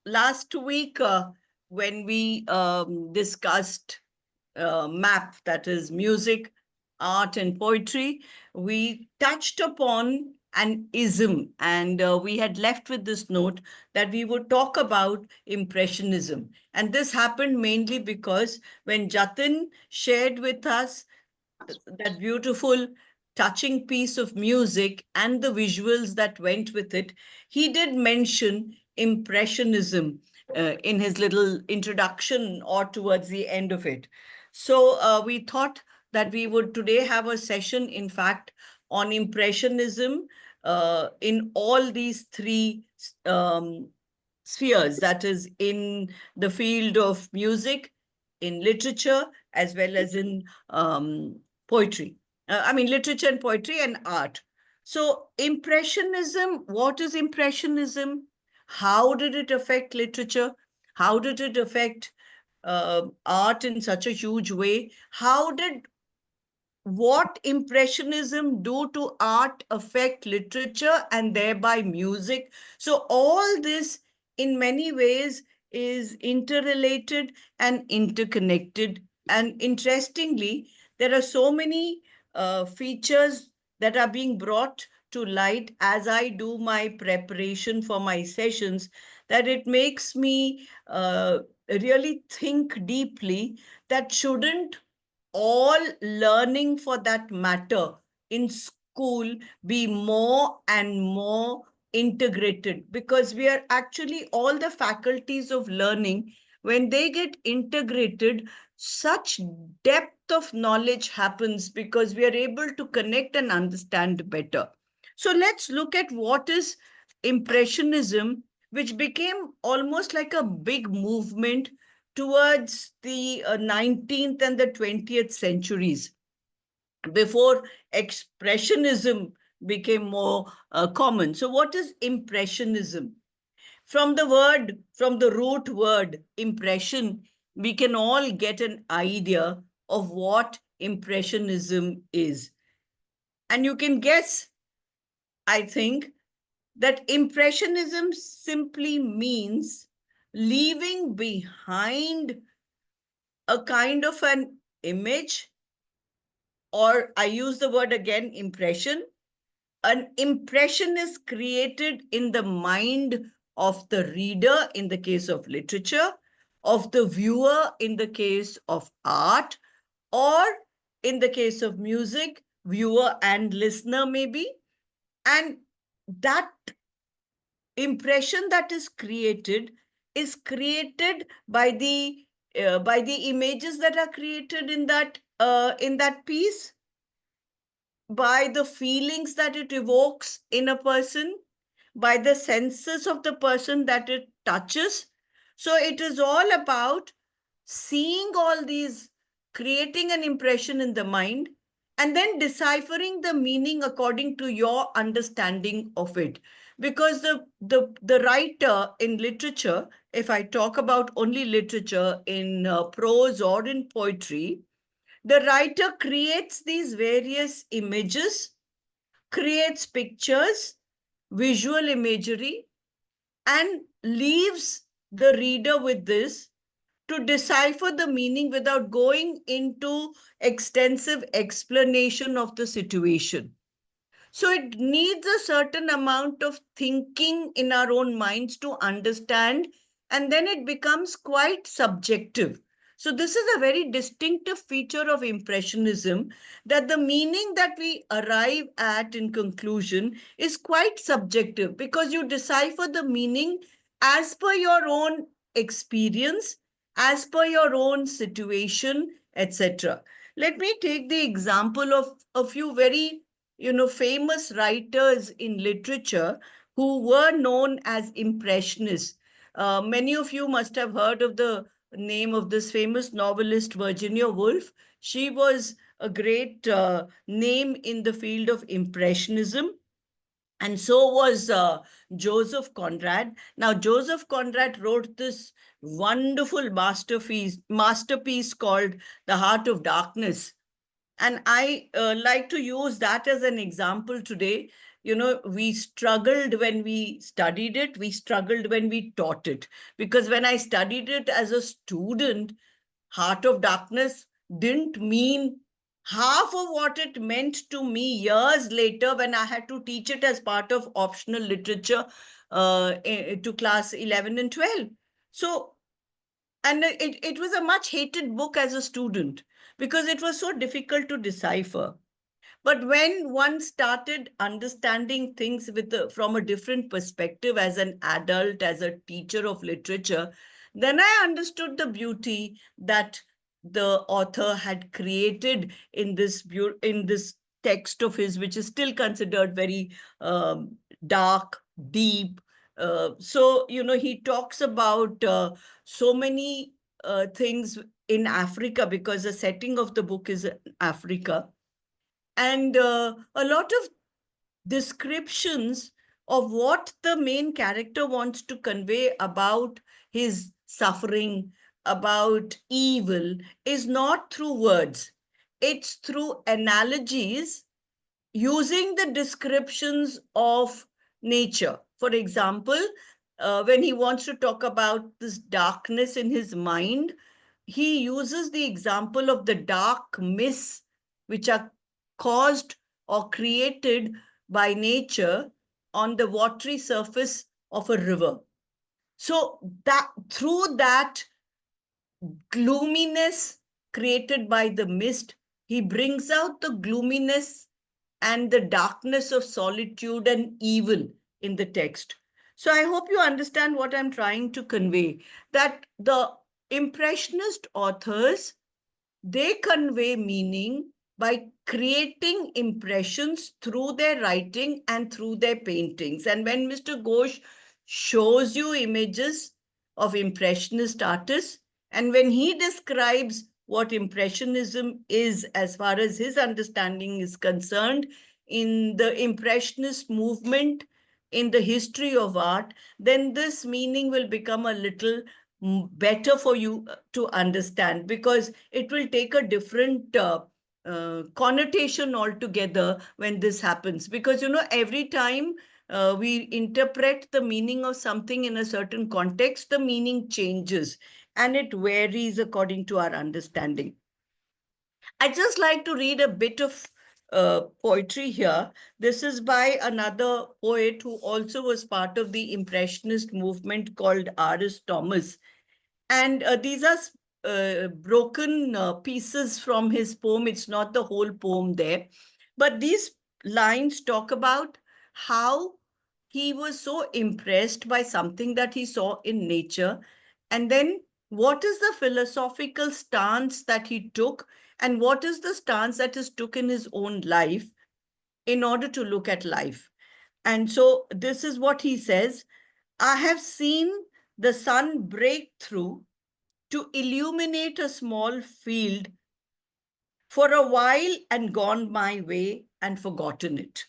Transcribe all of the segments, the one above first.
last week, when we discussed MAP, that is music, art, and poetry, we touched upon an ism, and we had left with this note that we would talk about Impressionism. And this happened mainly because when Jatin shared with us that beautiful, touching piece of music and the visuals that went with it, he did mention Impressionism in his little introduction or towards the end of it. So we thought that we would today have a session, in fact, on Impressionism in all these three spheres, that is, in the field of music, in literature, as well as in poetry. Literature and poetry and art. So, Impressionism, what is Impressionism? How did it affect literature? How did it affect art in such a huge way? How did what Impressionism do to art affect literature and thereby music? So, all this in many ways is interrelated and interconnected. And interestingly, there are so many features that are being brought to light as I do my preparation for my sessions, that it makes me really think deeply that shouldn't all learning for that matter in school be more and more integrated, because we are actually all the faculties of learning, when they get integrated, such depth of knowledge happens because we are able to connect and understand better. So let's look at what is Impressionism, which became almost like a big movement towards the 19th and the 20th centuries, before Expressionism became more common. So, what is Impressionism? From the root word impression, we can all get an idea of what Impressionism is. And you can guess, I think, that Impressionism simply means leaving behind a kind of an image, or I use the word again, impression. An impression is created in the mind of the reader in the case of literature, of the viewer in the case of art, or in the case of music, viewer and listener maybe. And that impression that is created by the images that are created in that piece, by the feelings that it evokes in a person, by the senses of the person that it touches. So it is all about seeing all these, creating an impression in the mind, and then deciphering the meaning according to your understanding of it. Because the writer in literature, if I talk about only literature, in prose or in poetry, the writer creates these various images, creates pictures, visual imagery, and leaves the reader with this to decipher the meaning without going into extensive explanation of the situation. So it needs a certain amount of thinking in our own minds to understand, and then it becomes quite subjective. So this is a very distinctive feature of Impressionism, that the meaning that we arrive at in conclusion is quite subjective, because you decipher the meaning as per your own experience, as per your own situation, etc. Let me take the example of a few very famous writers in literature who were known as Impressionists. Many of you must have heard of the name of this famous novelist, Virginia Woolf. She was a great name in the field of Impressionism. And so was Joseph Conrad. Now, Joseph Conrad wrote this wonderful masterpiece called The Heart of Darkness. And I like to use that as an example today, we struggled when we studied it, we struggled when we taught it. Because when I studied it as a student, Heart of Darkness didn't mean half of what it meant to me years later when I had to teach it as part of optional literature to class 11 and 12. So, and it was a much hated book as a student because it was so difficult to decipher. But when one started understanding things from a different perspective as an adult, as a teacher of literature, then I understood the beauty that the author had created in this text of his, which is still considered very dark, deep. He talks about so many things in Africa, because the setting of the book is Africa, and a lot of descriptions of what the main character wants to convey about his suffering, about evil, is not through words. It's through analogies using the descriptions of nature. For example, when he wants to talk about this darkness in his mind, he uses the example of the dark mists which are caused or created by nature on the watery surface of a river. So that through that gloominess created by the mist, he brings out the gloominess and the darkness of solitude and evil in the text. So I hope you understand what I'm trying to convey, that the Impressionist authors, they convey meaning by creating impressions through their writing and through their paintings. And when Mr. Ghosh shows you images of Impressionist artists, and when he describes what Impressionism is as far as his understanding is concerned in the Impressionist movement, in the history of art, then this meaning will become a little better for you to understand, because it will take a different connotation altogether when this happens. Because, every time we interpret the meaning of something in a certain context, the meaning changes and it varies according to our understanding. I just like to read a bit of poetry here. This is by another poet who also was part of the Impressionist movement called R.S. Thomas. And these are broken pieces from his poem. It's not the whole poem there. But these lines talk about how he was so impressed by something that he saw in nature. And then what is the philosophical stance that he took, and what is the stance that is took in his own life in order to look at life. And so this is what he says: I have seen the sun break through to illuminate a small field for a while and gone my way and forgotten it.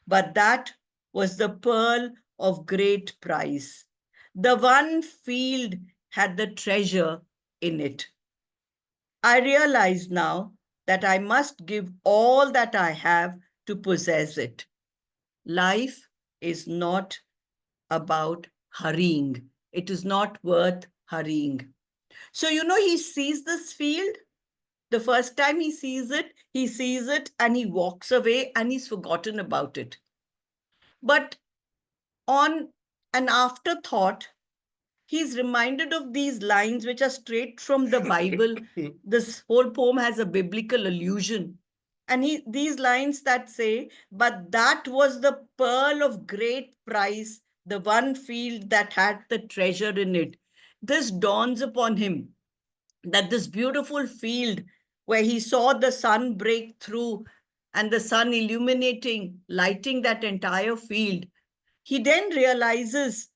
But that was the pearl of great price. The one field had the treasure in it. I realize now that I must give all that I have to possess it. Life is not about hurrying. It is not worth hurrying. So, he sees this field. The first time he sees it and he walks away and he's forgotten about it. But on an afterthought, he's reminded of these lines, which are straight from the Bible. This whole poem has a biblical allusion. And these lines that say, but that was the pearl of great price, the one field that had the treasure in it. This dawns upon him, that this beautiful field where he saw the sun break through and the sun illuminating, lighting that entire field, he then realizes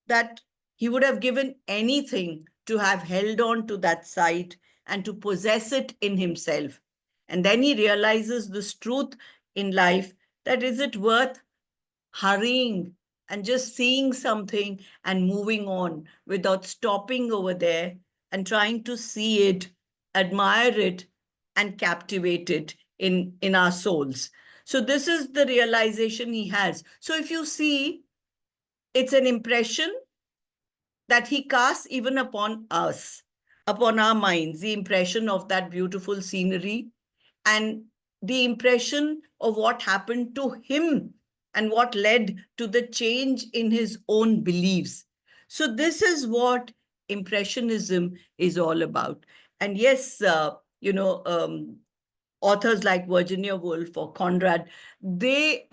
that he would have given anything to have held on to that sight and to possess it in himself. And then he realizes this truth in life, that is it worth hurrying and just seeing something and moving on without stopping over there and trying to see it, admire it, and captivate it in our souls. So this is the realization he has. So if you see, it's an impression that he casts even upon us, upon our minds, the impression of that beautiful scenery and the impression of what happened to him and what led to the change in his own beliefs. So, this is what Impressionism is all about. And yes, authors like Virginia Woolf or Conrad, they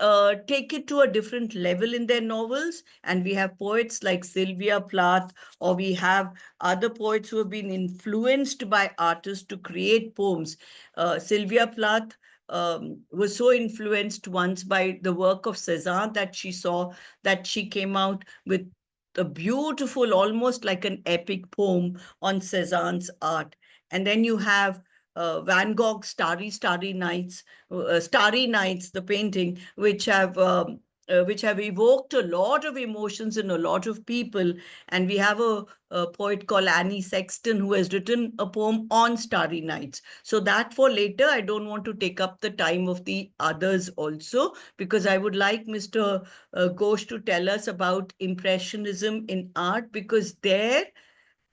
take it to a different level in their novels. And we have poets like Sylvia Plath, or we have other poets who have been influenced by artists to create poems. Sylvia Plath was so influenced once by the work of Cézanne that she saw that she came out with a beautiful, almost like an epic poem on Cézanne's art. And then you have Van Gogh's Starry Nights, the painting, which have evoked a lot of emotions in a lot of people. And we have a poet called Annie Sexton who has written a poem on Starry Nights. So that for later, I don't want to take up the time of the others also, because I would like Mr. Ghosh to tell us about Impressionism in art, because there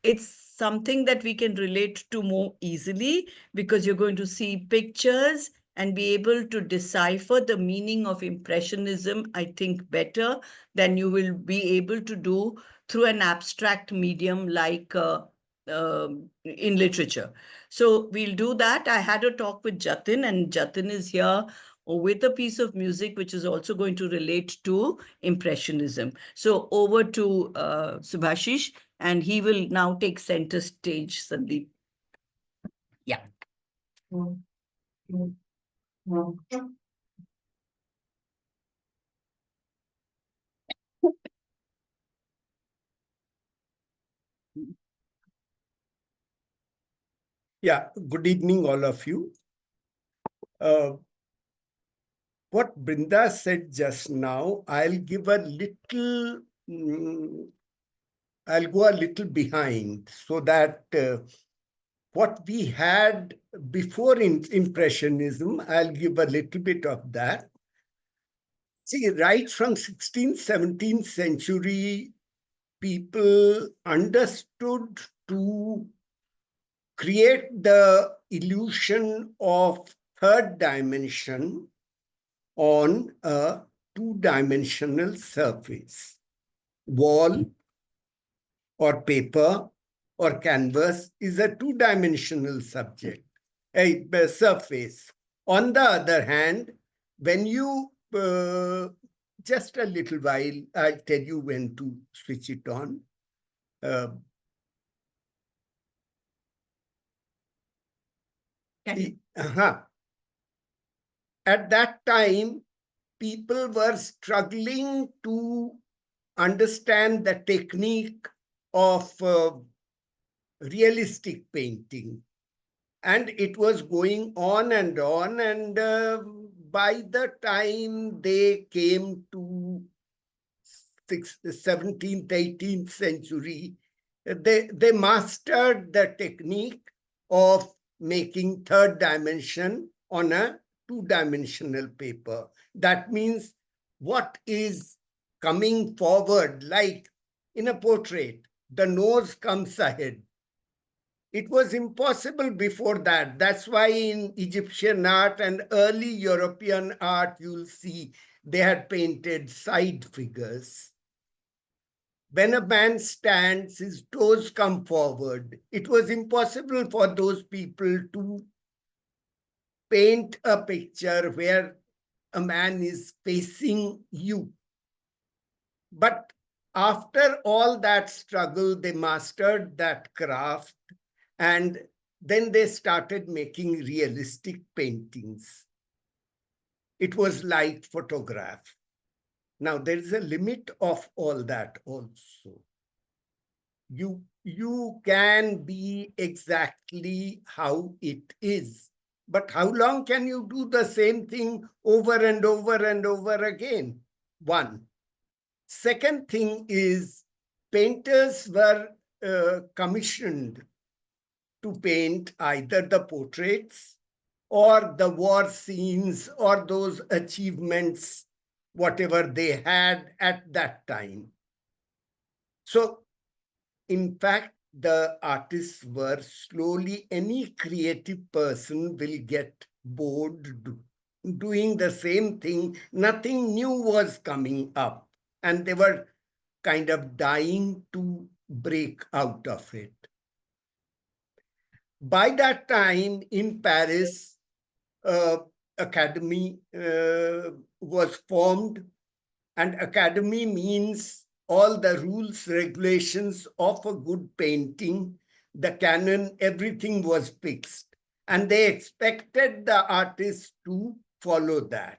it's something that we can relate to more easily, because you're going to see pictures and be able to decipher the meaning of Impressionism, I think, better than you will be able to do through an abstract medium like in literature. So we'll do that. I had a talk with Jatin, and Jatin is here with a piece of music which is also going to relate to Impressionism. So over to Subhashish, and he will now take center stage, Sandeep. Yeah. Yeah, good evening, all of you. What Brinda said just now, I'll give a little, I'll go a little behind so that what we had before Impressionism, I'll give a little bit of that. See, right from 16th, 17th century, people understood to create the illusion of third dimension on a two-dimensional surface. Wall or paper or canvas is a two-dimensional subject, a surface. On the other hand, when you just a little while, I'll tell you when to switch it on. At that time, people were struggling to understand the technique of realistic painting. And it was going on. And by the time they came to 17th, 18th century, they mastered the technique of making third dimension on a two-dimensional paper. That means what is coming forward, like in a portrait, the nose comes ahead. It was impossible before that. That's why in Egyptian art and early European art, you'll see they had painted side figures. When a man stands, his toes come forward. It was impossible for those people to paint a picture where a man is facing you. But after all that struggle, they mastered that craft, and then they started making realistic paintings. It was like photograph. Now, there is a limit of all that also. You can be exactly how it is. But how long can you do the same thing over and over and over again? One. Second thing is, painters were commissioned to paint either the portraits or the war scenes or those achievements, whatever they had at that time. So, in fact, the artists were slowly, any creative person will get bored doing the same thing. Nothing new was coming up, and they were kind of dying to break out of it. By that time in Paris, uh, academy was formed, and academy means all the rules, regulations of a good painting, the canon, everything was fixed. And they expected the artists to follow that.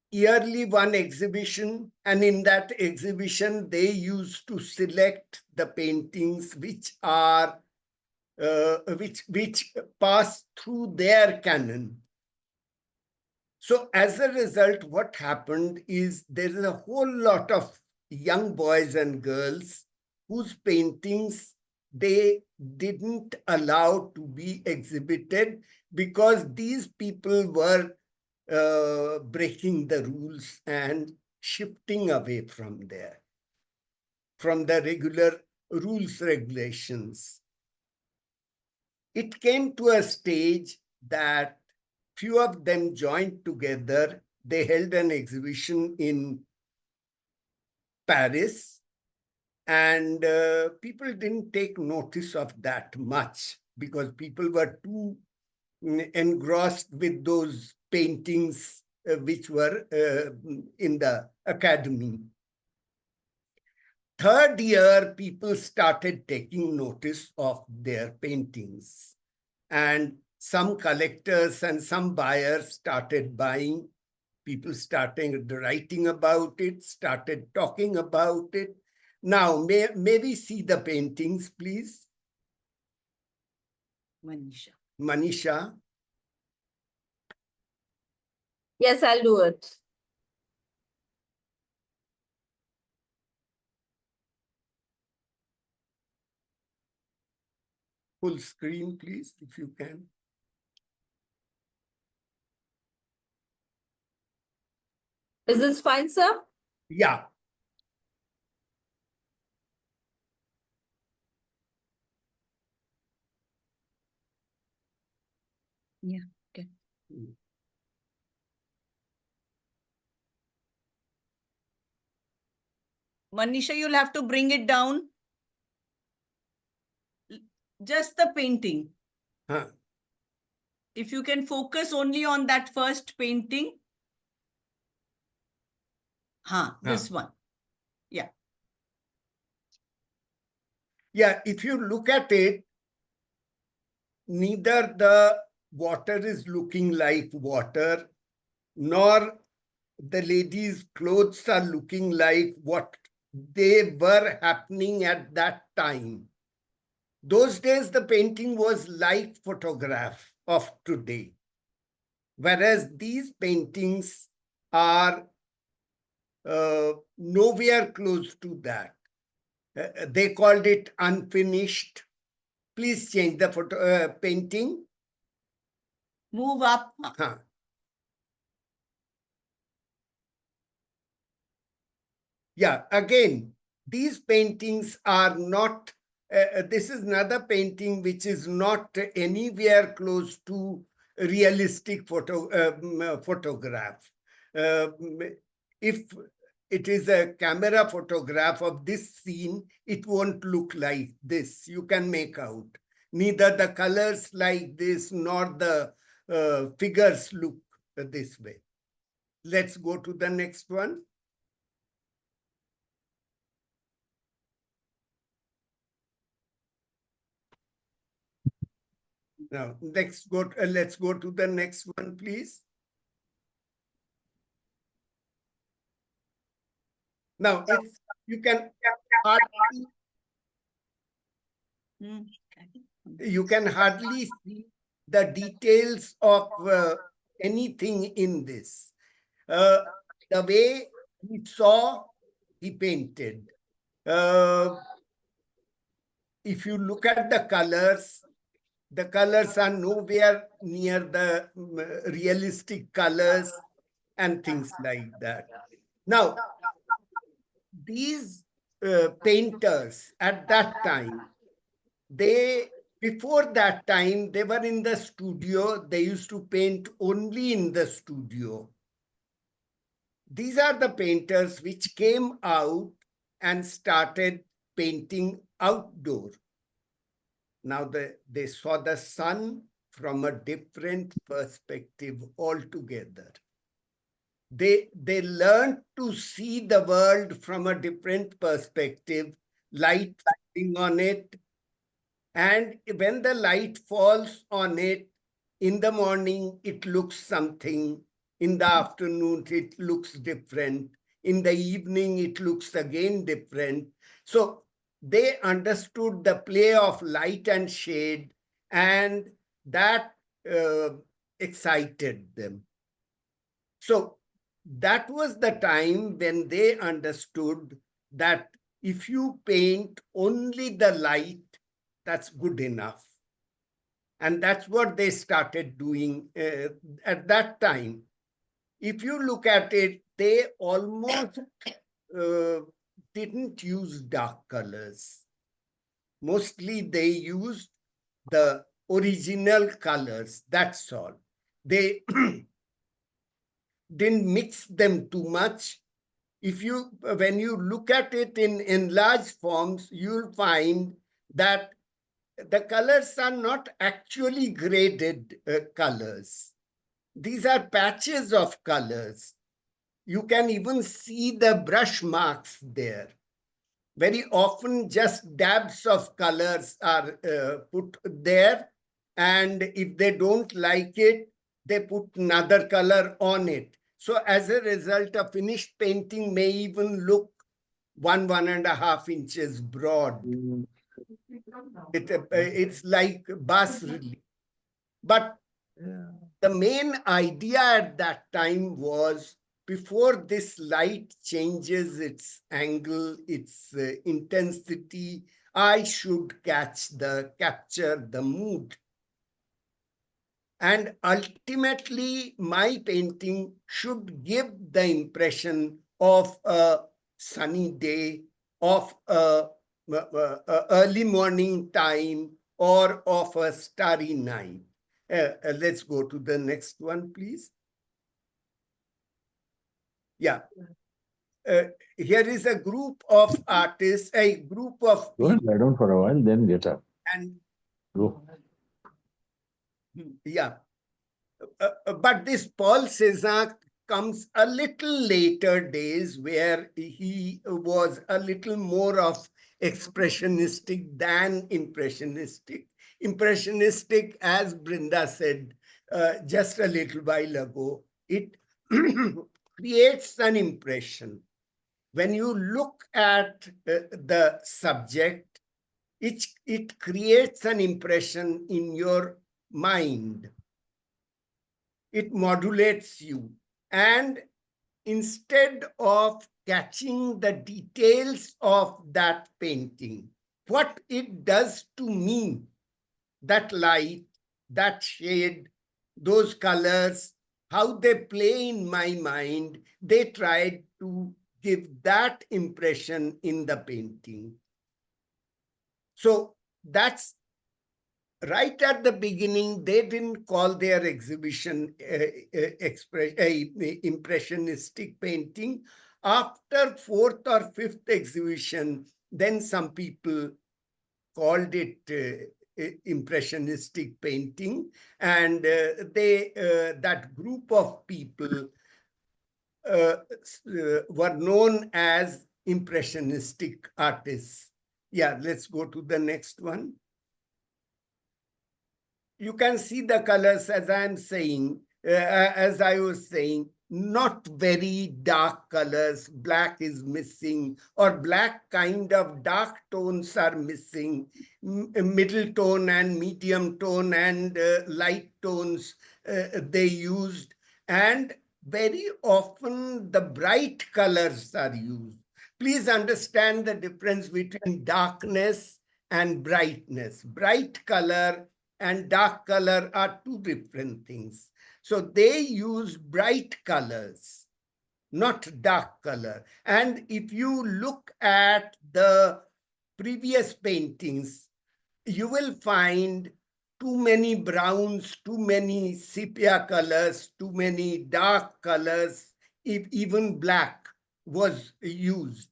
Yearly one exhibition, and in that exhibition, they used to select the paintings which are which pass through their canon. So as a result, what happened is there is a whole lot of young boys and girls whose paintings they didn't allow to be exhibited because these people were breaking the rules and shifting away from there, from the regular rules, regulations. It came to a stage that few of them joined together. They held an exhibition in Paris, and people didn't take notice of that much because people were too engrossed with those paintings which were in the academy. Third year, people started taking notice of their paintings, and some collectors and some buyers started buying. People started writing about it, started talking about it. Now, may we see the paintings, please? Manisha. Manisha. Yes, I'll do it. Full screen, please, if you can. Is this fine, sir? Yeah. Yeah, okay. Manisha, you'll have to bring it down. Just the painting. Huh. If you can focus only on that first painting. This one. Yeah. Yeah, if you look at it, neither the water is looking like water, nor the ladies' clothes are looking like what they were happening at that time. Those days, the painting was like photograph of today, whereas these paintings are nowhere close to that. They called it unfinished. Please change the photo painting. Move up. Huh. Yeah, again, these paintings are not, this is another painting which is not anywhere close to realistic photograph. If it is a camera photograph of this scene, it won't look like this. You can make out. Neither the colors like this nor the figures look this way. Let's go to the next one. Now, let's go to the next one, please. Now, it's you can hardly see the details of anything in this. The way he saw, he painted. If you look at the colors, The colors are nowhere near the realistic colors and things like that. Now, these painters at that time, they before that time, they were in the studio. They used to paint only in the studio. These are the painters which came out and started painting outdoor. Now they saw the sun from a different perspective altogether. They learned to see the world from a different perspective, light falling on it. And when the light falls on it, in the morning, it looks something. In the afternoon, it looks different. In the evening, it looks again different. So they understood the play of light and shade, and that uh, excited them. So that was the time when they understood that if you paint only the light, that's good enough. And that's what they started doing at that time. If you look at it, they almost didn't use dark colors. Mostly they used the original colors, that's all. They didn't mix them too much. If you, when you look at it in enlarged forms, you'll find that the colors are not actually graded colors. These are patches of colors. You can even see the brush marks there. Very often just dabs of colors are put there, and if they don't like it, they put another color on it. So as a result, a finished painting may even look 1.5 inches broad. It's like bas relief. But the main idea at that time was, before this light changes its angle, its intensity, I should capture the mood. And ultimately, my painting should give the impression of a sunny day, of a early morning time, or of a starry night. Let's go to the next one, please. Yeah. Here is a group of artists, a group of Go and lie down for a while, then get up. and Go. yeah. But this Paul Cézanne comes a little later days, where he was a little more of expressionistic than impressionistic. Impressionistic, as Brinda said just a little while ago, it creates an impression. When you look at the subject, it creates an impression in your mind. It modulates you. And instead of catching the details of that painting, what it does to me, that light, that shade, those colors, how they play in my mind, they tried to give that impression in the painting. So that's right at the beginning. They didn't call their exhibition impressionistic painting. After fourth or fifth exhibition, then some people called it impressionistic painting, and that group of people were known as impressionistic artists. Yeah, let's go to the next one. You can see the colors, as as I was saying, not very dark colors. Black is missing, or black kind of dark tones are missing. Middle tone and medium tone and light tones they used. And very often the bright colors are used. Please understand the difference between darkness and brightness. Bright color and dark color are two different things. So they use bright colors, not dark color. And if you look at the previous paintings, you will find too many browns, too many sepia colors, too many dark colors, if even black was used.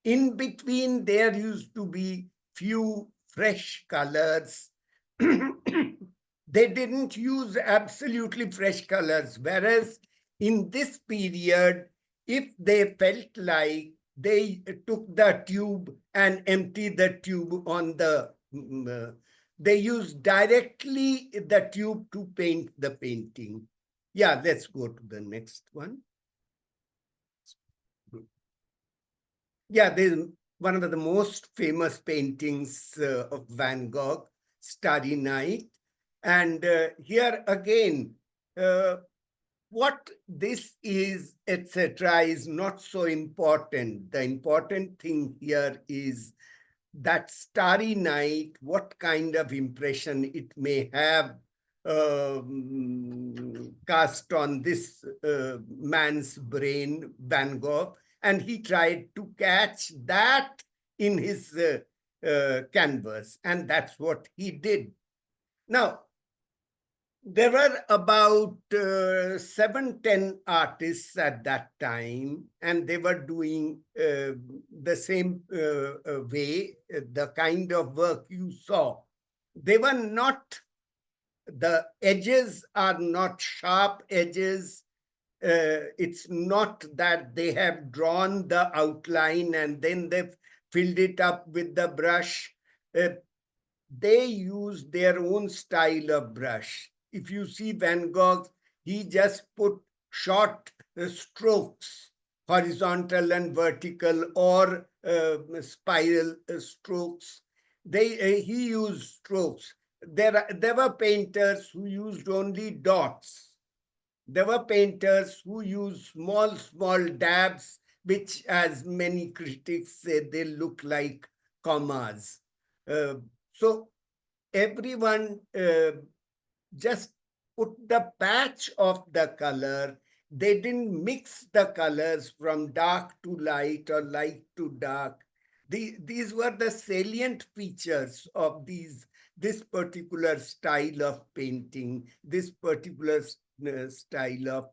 In between, there used to be few fresh colors. They didn't use absolutely fresh colors, whereas in this period, if they felt like, they took the tube and emptied the tube on the they used directly the tube to paint the painting. Yeah, let's go to the next one. Yeah, there's one of the most famous paintings of Van Gogh, Starry Night. And here again, what this is, etc., is not so important. The important thing here is that starry night, what kind of impression it may have cast on this man's brain, Van Gogh, and he tried to catch that in his canvas, and that's what he did. Now, there were about 7-10 artists at that time, and they were doing the same way, the kind of work you saw. They were not, the edges are not sharp edges. It's not that they have drawn the outline and then they've filled it up with the brush. They use their own style of brush. If you see Van Gogh, he just put short strokes, horizontal and vertical, or spiral strokes. He used strokes. There were painters who used only dots. There were painters who used small dabs, which, as many critics say, they look like commas. So everyone just put the patch of the color. They didn't mix the colors from dark to light or light to dark. These were the salient features of this particular style of painting, this particular style of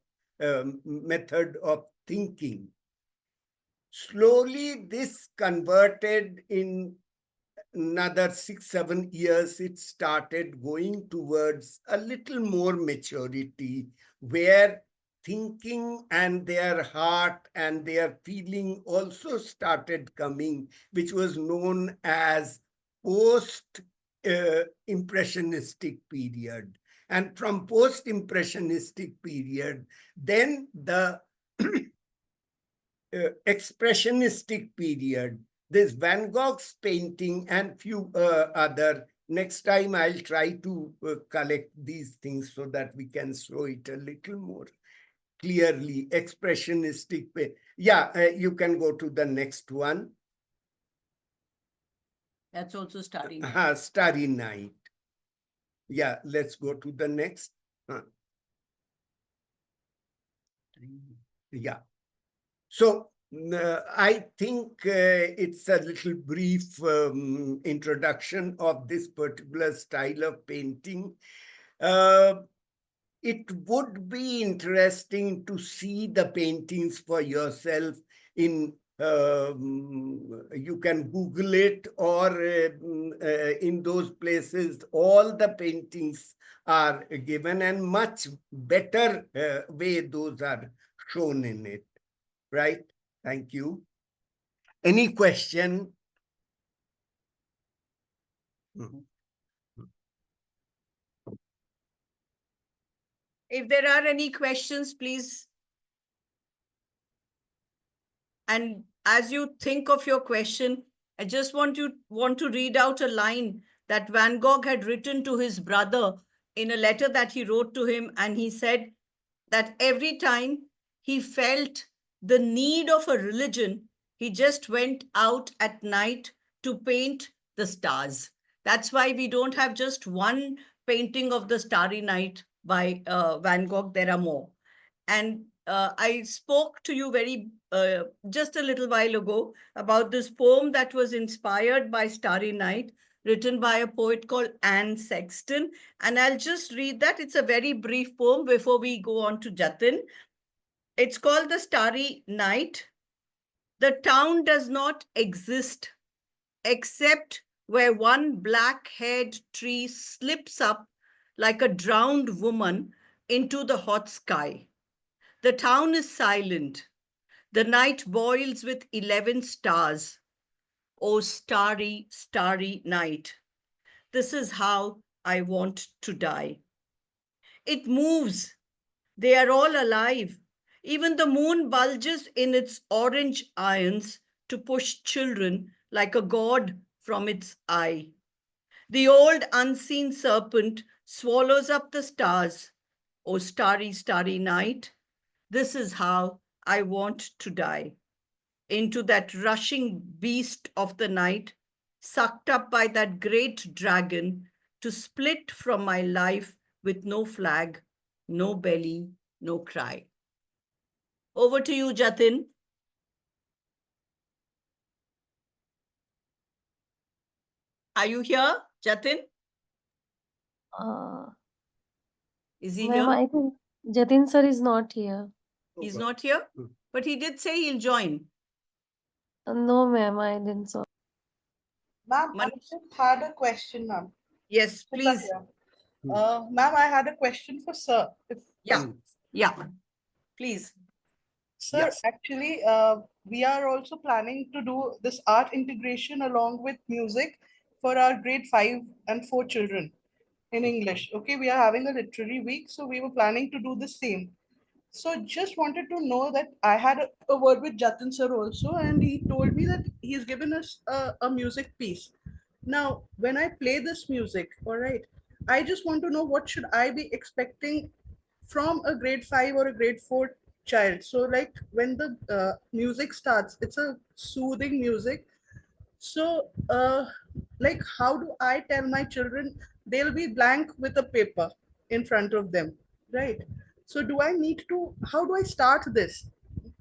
method of thinking. Slowly, this converted in another 6-7 years, it started going towards a little more maturity, where thinking and their heart and their feeling also started coming, which was known as post impressionistic period. And from post impressionistic period, then the expressionistic period, this Van Gogh's painting and few other. Next time I'll try to collect these things so that we can show it a little more clearly. Expressionistic. Yeah, you can go to the next one. That's also Starry Night. Starry Night. Yeah, let's go to the next. Yeah. So I think it's a little brief introduction of this particular style of painting. It would be interesting to see the paintings for yourself. You can Google it, or in those places, all the paintings are given, and much better way those are shown in it. Right? Thank you. Any question? If there are any questions, please. And as you think of your question, I just want to read out a line that Van Gogh had written to his brother in a letter that he wrote to him. And he said that every time he felt the need of a religion, he just went out at night to paint the stars. That's why we don't have just one painting of the Starry Night by Van Gogh. There are more. And I spoke to you just a little while ago about this poem that was inspired by Starry Night, written by a poet called Anne Sexton. And I'll just read that. It's a very brief poem before we go on to Jatin. It's called The Starry Night. The town does not exist except where one black-haired tree slips up like a drowned woman into the hot sky. The town is silent. The night boils with 11 stars. Oh, starry, starry night. This is how I want to die. It moves. They are all alive. Even the moon bulges in its orange irons to push children like a god from its eye. The old unseen serpent swallows up the stars. Oh, starry, starry night. This is how I want to die. Into that rushing beast of the night, sucked up by that great dragon, to split from my life with no flag, no belly, no cry. Over to you, Jatin. Are you here, Jatin? Uh, Is he Ma'am, here? I think Jatin sir is not here. He's not here, but he did say he'll join. No, ma'am, I didn't saw. Ma'am, I Manish? just had a question, ma'am. Yes, Shita please. here. Ma'am, I had a question for sir. Yeah, yeah, please. Sir, Yes. actually, we are also planning to do this art integration along with music for our grade 5 and 4 children in English. Okay, we are having a literary week, so we were planning to do the same. So just wanted to know that I had a word with Jatin sir also, and he told me that he's given us a music piece. Now, when I play this music, all right, I just want to know what should I be expecting from a grade 5 or a grade 4 child. So like when the music starts, it's a soothing music. So like how do I tell my children they'll be blank with a paper in front of them, right? So do I need to, how do I start this?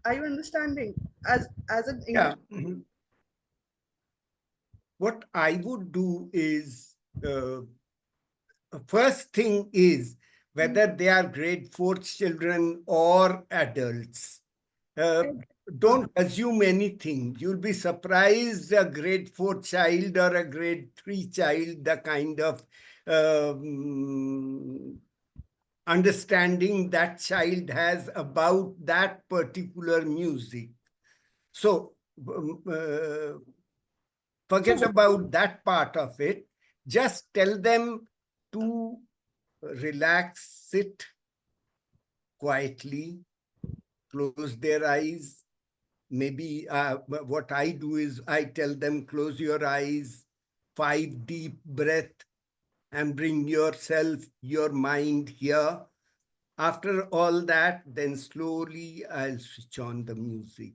Are you understanding? As an Yeah. English. What I would do is, first thing is whether they are grade 4 children or adults. Don't assume anything. You'll be surprised a grade 4 child or a grade 3 child, the kind of understanding that child has about that particular music. So forget about that part of it. Just tell them to relax, sit quietly, close their eyes. Maybe what I do is I tell them, close your eyes, 5 deep breath, and bring yourself, your mind here. After all that, then slowly I'll switch on the music.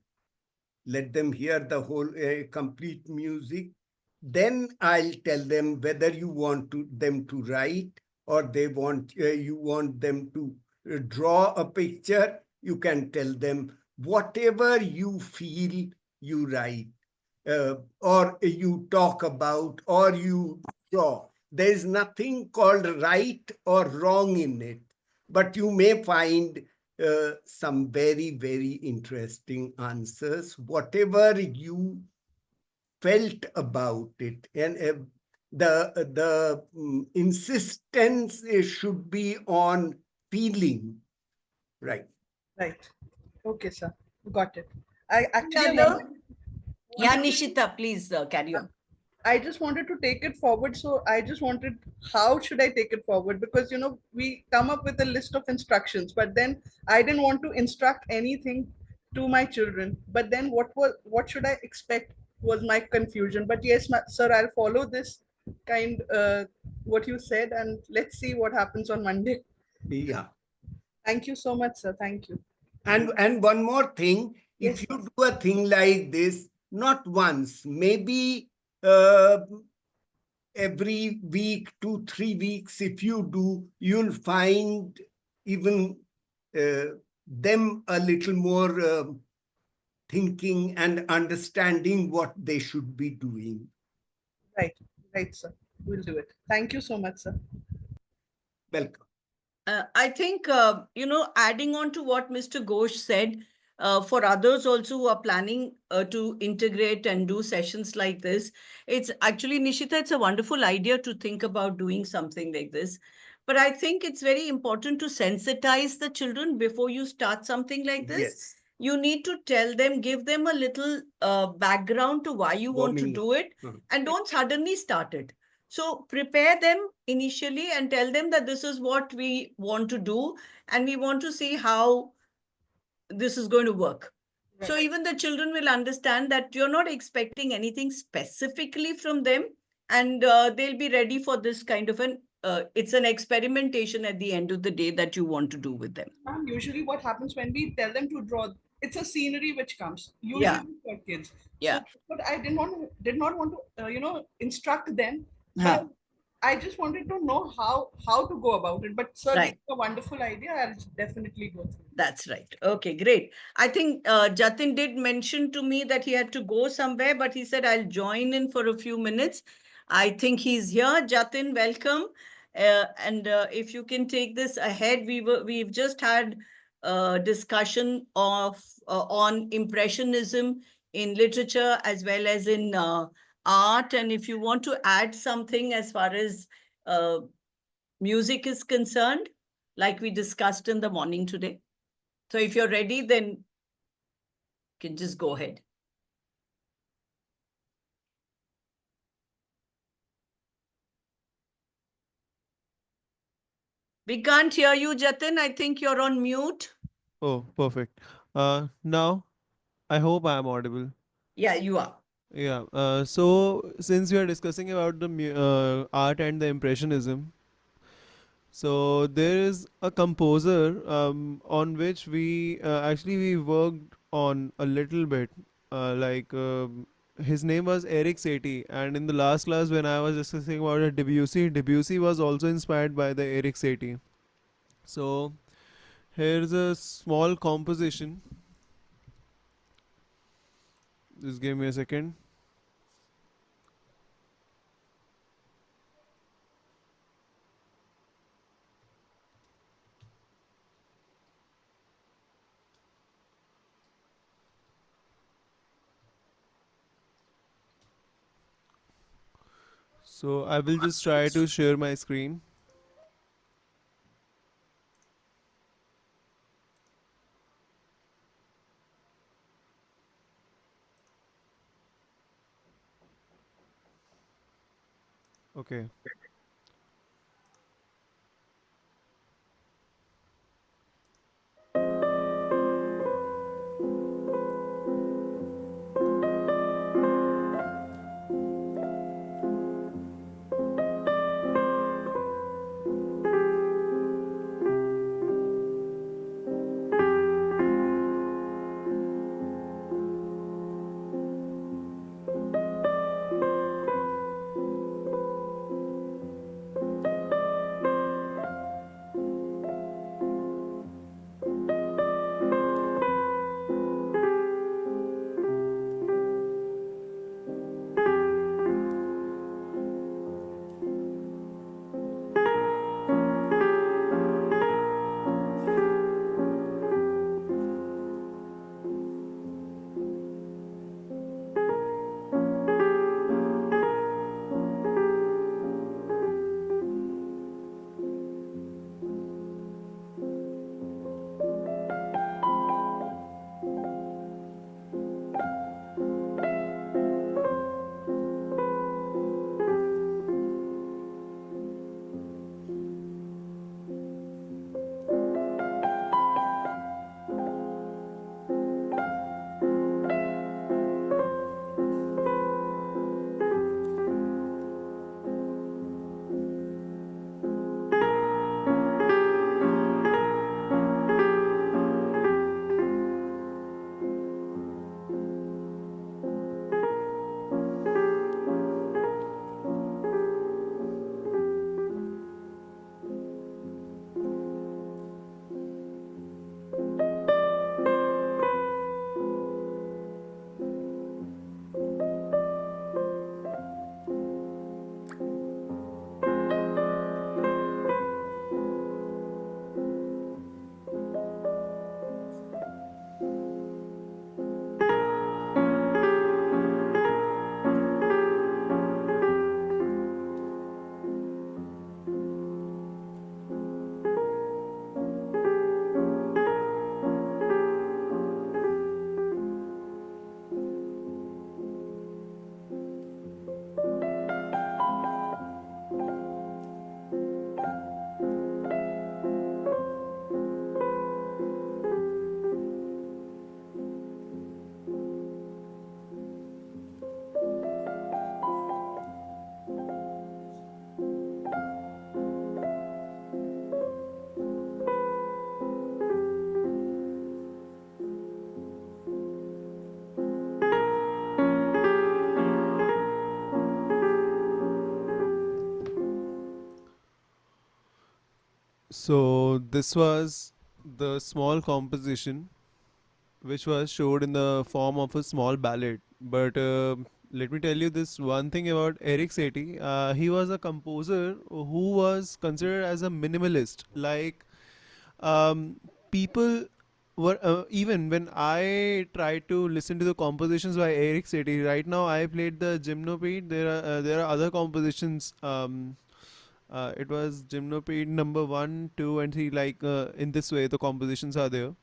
Let them hear the whole complete music. Then I'll tell them whether you want them to write or you want them to draw a picture. You can tell them whatever you feel, you write, or you talk about, or you draw. There is nothing called right or wrong in it, but you may find some very, very interesting answers, whatever you felt about it. And the insistence should be on feeling, right? Right. Okay, sir. Got it. I actually Hello? Yeah, Nishita, please carry on. I just wanted to take it forward. So I just wanted, how should I take it forward? Because, you know, we come up with a list of instructions, but then I didn't want to instruct anything to my children. But then what should I expect was my confusion. But yes, sir, I'll follow this what you said, and let's see what happens on Monday. Yeah. Thank you so much, sir. Thank you. And one more thing, if Yes, you do a thing like this, not once, maybe every week, 2, 3 weeks, if you do, you'll find even them a little more thinking and understanding what they should be doing. Right, right, sir. We'll do it. Thank you so much, sir. Welcome. I think, adding on to what Mr. Ghosh said, for others also who are planning to integrate and do sessions like this, it's actually, Nishita, it's a wonderful idea to think about doing something like this. But I think it's very important to sensitize the children before you start something like this. Yes. You need to tell them, give them a little background to why you want to Warming up. do it, and don't suddenly start it. So prepare them initially and tell them that this is what we want to do and we want to see how this is going to work. So Right. even the children will understand that you're not expecting anything specifically from them, and they'll be ready for this kind of it's an experimentation at the end of the day that you want to do with them. And usually what happens when we tell them to draw, it's a scenery which comes Yeah. usually for kids. Yeah. So, but I did not want to, instruct them, Huh. but I just wanted to know how to go about it. But sir, Right. it's a wonderful idea. I'll definitely go through. That's right. Okay, great. I think Jatin did mention to me that he had to go somewhere, but he said, I'll join in for a few minutes. I think he's here. Jatin, welcome. And if you can take this ahead, we've just had a discussion on Impressionism in literature as well as in art. And if you want to add something as far as uh, music is concerned, like we discussed in the morning today. So if you're ready, then you can just go ahead. We can't hear you, Jatin. I think you're on mute. Oh, perfect. Now I hope I am audible. Yeah, you are. Yeah. So since we are discussing about the art and the impressionism, so there is a composer on which we worked on a little bit. His name was Eric Satie, and in the last class when I was discussing about Debussy was also inspired by the Eric Satie. So here's a small composition. Just give me a second. So I will just try to share my screen. Okay. So this was the small composition which was showed in the form of a small ballad. But let me tell you this one thing about Eric Satie. He was a composer who was considered as a minimalist. Like um, people were even when I tried to listen to the compositions by Eric Satie. Right now, I played the Gymnopede. There are other compositions. It was Gymnopede number 1, 2, and 3. Like in this way, the compositions are there.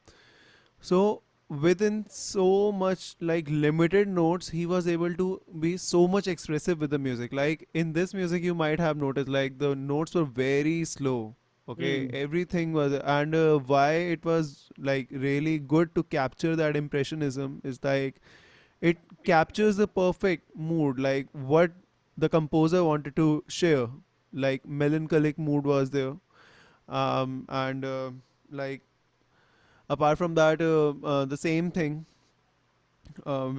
So within so much like limited notes, he was able to be so much expressive with the music. Like in this music, you might have noticed like the notes were very slow. Okay, Mm. everything was, and why it was like really good to capture that impressionism is like it captures the perfect mood, like what the composer wanted to share. Like melancholic mood was there, and like apart from that, the same thing,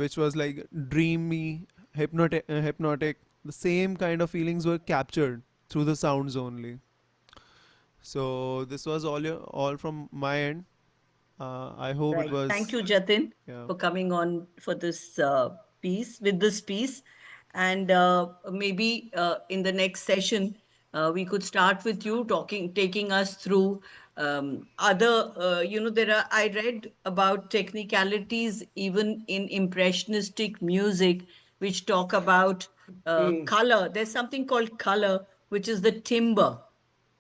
which was like dreamy, hypnotic. The same kind of feelings were captured through the sounds only. So this was all from my end. I hope it Right. Thank was, you, Jatin, yeah. for coming on for this piece, with this piece. And maybe in the next session, we could start with you taking us through other, I read about technicalities even in impressionistic music, which talk about color. There's something called color, which is the timbre.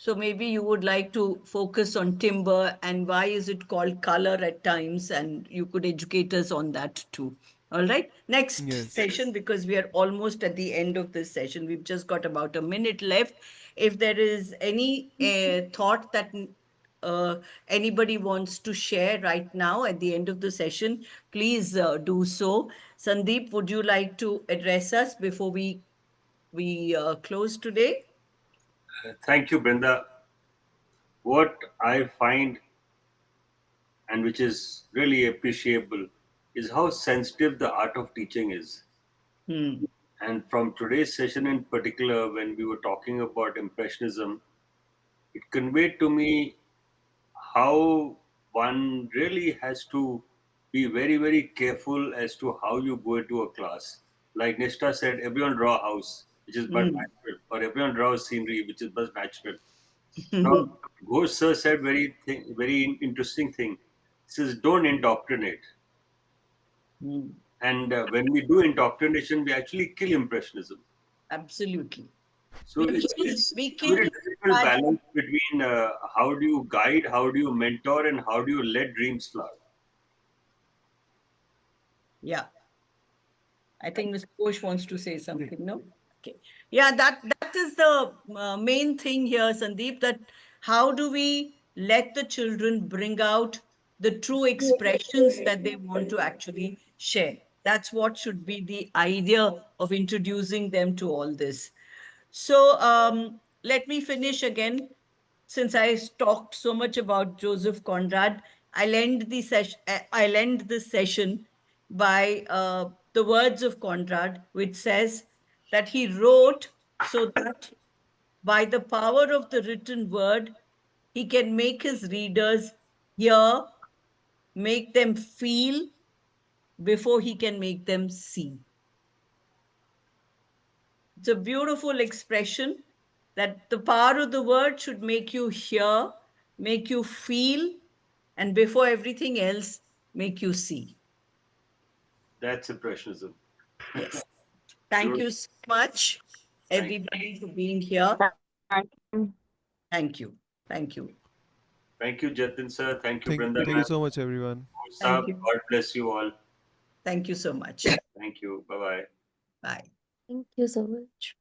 So maybe you would like to focus on timber and why is it called color at times, and you could educate us on that too. All right. Next Yes. session, because we are almost at the end of this session. We've just got about a minute left. If there is any thought that anybody wants to share right now at the end of the session, please do so. Sandeep, would you like to address us before we close today? Thank you, Brinda. What I find and which is really appreciable is how sensitive the art of teaching is. Hmm. And from today's session in particular, when we were talking about Impressionism, it conveyed to me how one really has to be very, very careful as to how you go into a class. Like Nishta said, everyone draw a house, which is but Hmm. natural, or everyone draw a scenery, which is but natural. Now, Ghosh sir said very interesting thing. He says, don't indoctrinate. Hmm. And when we do indoctrination, we actually kill Impressionism. Absolutely. So We it's a very kill difficult by, balance between how do you guide, how do you mentor, and how do you let dreams flower. yeah. I think Mr. Ghosh wants to say something, no? Okay. Yeah, that is the main thing here, Sandeep, that how do we let the children bring out the true expressions that they want to actually share? That's what should be the idea of introducing them to all this. So let me finish again. Since I talked so much about Joseph Conrad, I'll end the session. I'll end this session by the words of Conrad, which says that he wrote so that by the power of the written word, he can make his readers hear, make them feel before he can make them see. It's a beautiful expression that the power of the word should make you hear, make you feel, and before everything else, make you see. That's Impressionism. Yes. Thank you so much, Thank, everybody, for being here. Thank you. Thank you. thank you, Jatin sir. Thank you, Brinda Thank you ma'am. so much, everyone. Thank Sahab, you. God bless you all. Thank you so much. Thank you. Bye bye. Bye. Thank you so much.